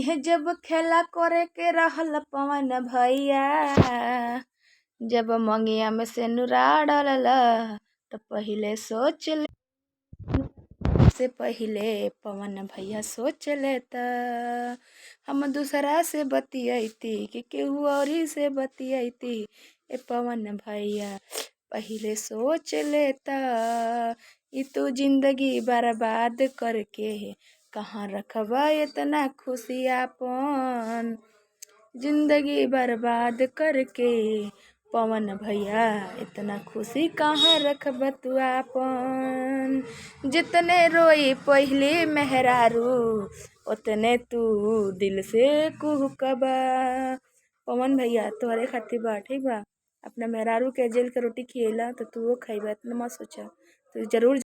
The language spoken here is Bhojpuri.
इहे जब खेला करे के रहल पवन भैया, जब मंगिया में से नुरा डलला तो पहिले सोच ले, से पहिले पवन भैया सोच लेता हम दूसरा से बतियैती कि केहू औरी से बतियैती। ए पवन भैया पहिले सोच लेता, ई तू जिंदगी बर्बाद करके कहाँ रखबा इतना खुशी आपन। जिंदगी बर्बाद करके पवन भैया इतना खुशी कहाँ रखब तू आपन। जितने रोई पहले मेहरारू उतने तू दिल से कुहकबा। पवन भैया तोहरे खातिर बा, ठीक बा। अपना मेहरारू के जेल के रोटी खियला तो तू खइबा, इतना मत सोचा, तो जरूर